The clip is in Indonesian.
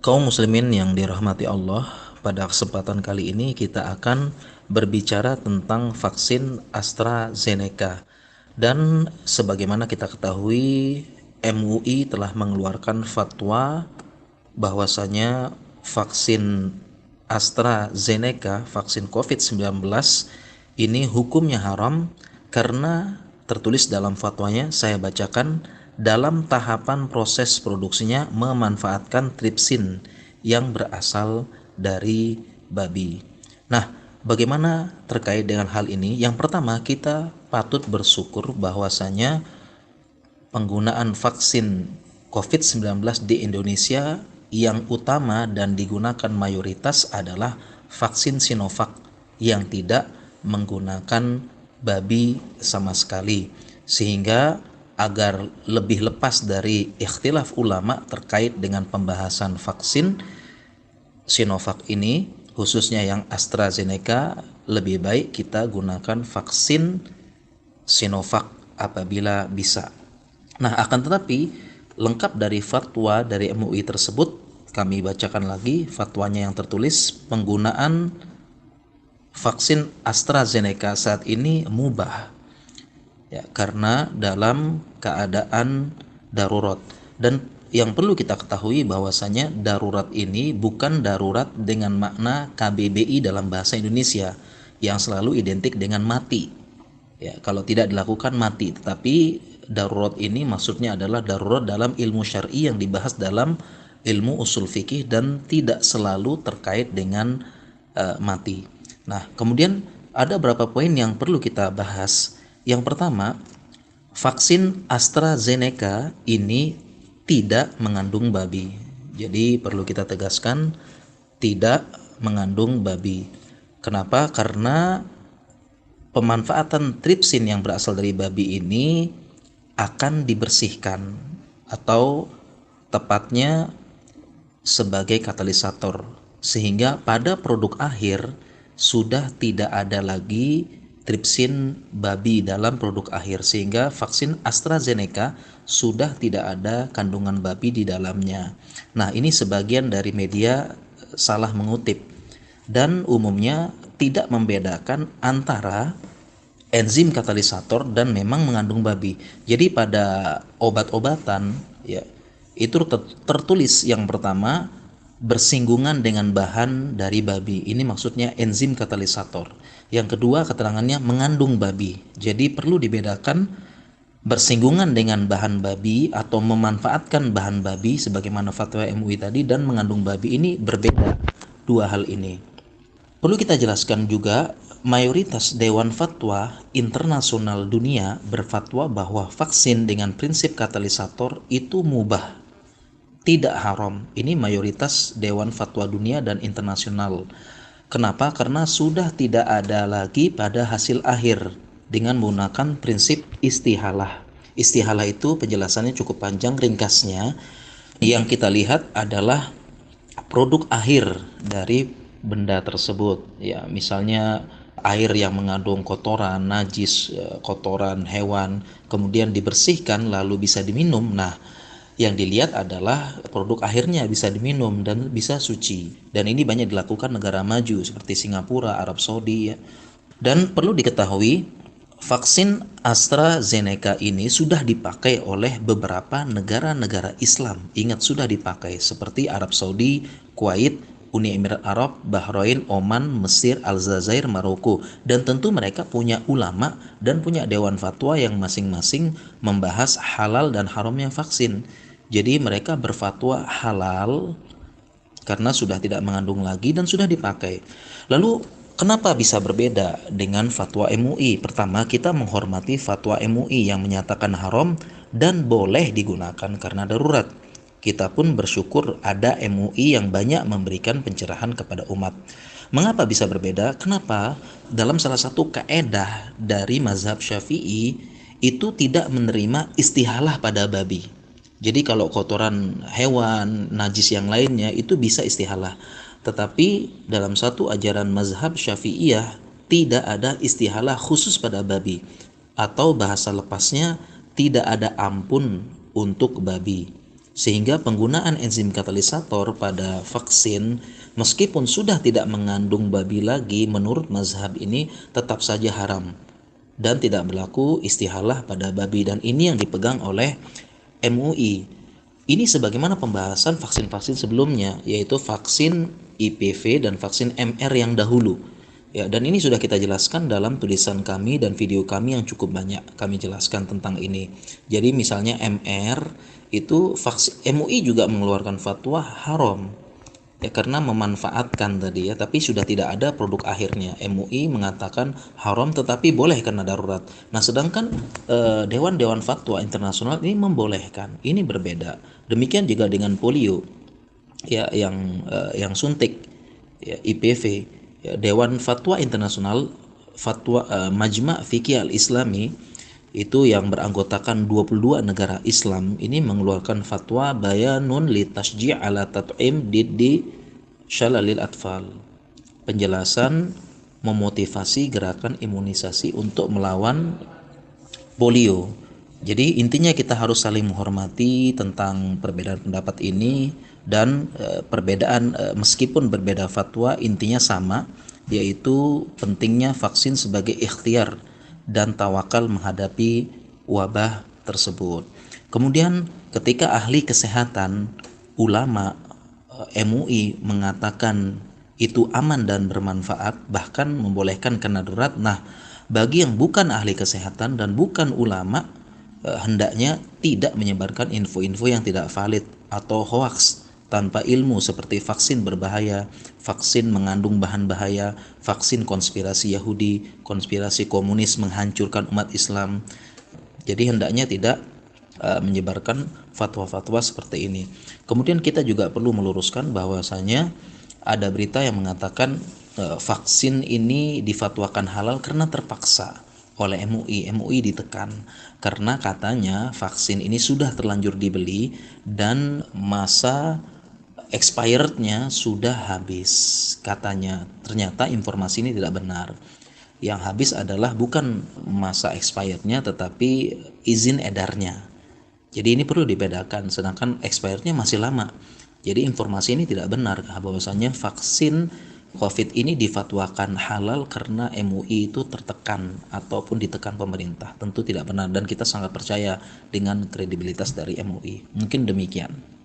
Kaum muslimin yang dirahmati Allah, pada kesempatan kali ini kita akan berbicara tentang vaksin AstraZeneca. Dan sebagaimana kita ketahui, MUI telah mengeluarkan fatwa bahwasanya vaksin AstraZeneca, vaksin COVID-19 ini hukumnya haram karena tertulis dalam fatwanya, saya bacakan, dalam tahapan proses produksinya memanfaatkan tripsin yang berasal dari babi. Nah, bagaimana terkait dengan hal ini? Yang pertama, kita patut bersyukur bahwasanya penggunaan vaksin COVID-19 di Indonesia yang utama dan digunakan mayoritas adalah vaksin Sinovac yang tidak menggunakan babi sama sekali, sehingga agar lebih lepas dari ikhtilaf ulama terkait dengan pembahasan vaksin Sinovac ini, khususnya yang AstraZeneca, lebih baik kita gunakan vaksin Sinovac apabila bisa. Nah, akan tetapi lengkap dari fatwa dari MUI tersebut, kami bacakan lagi fatwanya yang tertulis, penggunaan vaksin AstraZeneca saat ini mubah ya, karena dalam keadaan darurat. Dan yang perlu kita ketahui bahwasanya darurat ini bukan darurat dengan makna KBBI dalam bahasa Indonesia yang selalu identik dengan mati. Ya, kalau tidak dilakukan mati, tetapi darurat ini maksudnya adalah darurat dalam ilmu syar'i yang dibahas dalam ilmu usul fikih dan tidak selalu terkait dengan mati. Nah, kemudian ada beberapa poin yang perlu kita bahas. Yang pertama, vaksin AstraZeneca ini tidak mengandung babi. Jadi perlu kita tegaskan, tidak mengandung babi. Kenapa? Karena pemanfaatan tripsin yang berasal dari babi ini akan dibersihkan atau tepatnya sebagai katalisator, sehingga pada produk akhir sudah tidak ada lagi tripsin babi dalam produk akhir, sehingga vaksin AstraZeneca sudah tidak ada kandungan babi di dalamnya. Nah, ini sebagian dari media salah mengutip dan umumnya tidak membedakan antara enzim katalisator dan memang mengandung babi. Jadi pada obat-obatan ya, itu tertulis yang pertama bersinggungan dengan bahan dari babi. Ini maksudnya enzim katalisator. Yang kedua, keterangannya mengandung babi. Jadi perlu dibedakan bersinggungan dengan bahan babi atau memanfaatkan bahan babi sebagaimana fatwa MUI tadi, dan mengandung babi. Ini berbeda dua hal ini. Perlu kita jelaskan juga, mayoritas Dewan Fatwa Internasional Dunia berfatwa bahwa vaksin dengan prinsip katalisator itu mubah, tidak haram. Ini mayoritas Dewan Fatwa Dunia dan Internasional. Kenapa? Karena sudah tidak ada lagi pada hasil akhir dengan menggunakan prinsip istihalah. Istihalah itu penjelasannya cukup panjang, ringkasnya yang kita lihat adalah produk akhir dari benda tersebut. Ya, misalnya air yang mengandung kotoran, najis, kotoran hewan, kemudian dibersihkan lalu bisa diminum. Nah, yang dilihat adalah produk akhirnya bisa diminum dan bisa suci. Dan ini banyak dilakukan negara maju seperti Singapura, Arab Saudi ya. Dan perlu diketahui, vaksin AstraZeneca ini sudah dipakai oleh beberapa negara-negara Islam. Ingat, sudah dipakai seperti Arab Saudi, Kuwait, Uni Emirat Arab, Bahrain, Oman, Mesir, Aljazair, Maroko. Dan tentu mereka punya ulama dan punya dewan fatwa yang masing-masing membahas halal dan haramnya vaksin. Jadi mereka berfatwa halal karena sudah tidak mengandung lagi dan sudah dipakai. Lalu kenapa bisa berbeda dengan fatwa MUI? Pertama, kita menghormati fatwa MUI yang menyatakan haram dan boleh digunakan karena darurat. Kita pun bersyukur ada MUI yang banyak memberikan pencerahan kepada umat. Mengapa bisa berbeda? Kenapa? Dalam salah satu kaedah dari mazhab Syafi'i itu tidak menerima istihalah pada babi. Jadi kalau kotoran hewan, najis yang lainnya itu bisa istihalah. Tetapi dalam satu ajaran mazhab Syafi'iyah tidak ada istihalah khusus pada babi, atau bahasa lepasnya tidak ada ampun untuk babi. Sehingga penggunaan enzim katalisator pada vaksin meskipun sudah tidak mengandung babi lagi, menurut mazhab ini tetap saja haram dan tidak berlaku istihalah pada babi, dan ini yang dipegang oleh MUI. Ini sebagaimana pembahasan vaksin-vaksin sebelumnya, yaitu vaksin IPV dan vaksin MR yang dahulu. Ya, dan ini sudah kita jelaskan dalam tulisan kami dan video kami yang cukup banyak kami jelaskan tentang ini. Jadi misalnya MR itu vaksin, MUI juga mengeluarkan fatwa haram ya karena memanfaatkan tadi ya, tapi sudah tidak ada produk akhirnya. MUI mengatakan haram tetapi boleh karena darurat. Nah, sedangkan dewan-dewan fatwa internasional ini membolehkan. Ini berbeda. Demikian juga dengan polio ya, yang suntik ya, IPV ya, Dewan Fatwa Internasional, fatwa Majma' Fiqih Al-Islami itu yang beranggotakan 22 negara Islam ini mengeluarkan fatwa bayanun li tasji' ala tat'im diddi syalalil atfal, penjelasan memotivasi gerakan imunisasi untuk melawan polio. Jadi intinya kita harus saling menghormati tentang perbedaan pendapat ini, dan perbedaan meskipun berbeda fatwa intinya sama, yaitu pentingnya vaksin sebagai ikhtiar dan tawakal menghadapi wabah tersebut. Kemudian ketika ahli kesehatan, ulama, MUI mengatakan itu aman dan bermanfaat, bahkan membolehkan kena darurat. Nah, bagi yang bukan ahli kesehatan dan bukan ulama, hendaknya tidak menyebarkan info-info yang tidak valid atau hoaks tanpa ilmu, seperti vaksin berbahaya, vaksin mengandung bahan bahaya, vaksin konspirasi Yahudi, konspirasi komunis menghancurkan umat Islam. Jadi hendaknya tidak menyebarkan fatwa-fatwa seperti ini. Kemudian kita juga perlu meluruskan bahwasanya ada berita yang mengatakan vaksin ini difatwakan halal karena terpaksa oleh MUI. MUI ditekan karena katanya vaksin ini sudah terlanjur dibeli dan masa expirednya sudah habis. Katanya ternyata informasi ini tidak benar. Yang habis adalah bukan masa expirednya tetapi izin edarnya. Jadi ini perlu dibedakan, sedangkan expirednya masih lama. Jadi informasi ini tidak benar bahwasanya vaksin COVID ini difatwakan halal karena MUI itu tertekan ataupun ditekan pemerintah. Tentu tidak benar, dan kita sangat percaya dengan kredibilitas dari MUI. Mungkin demikian.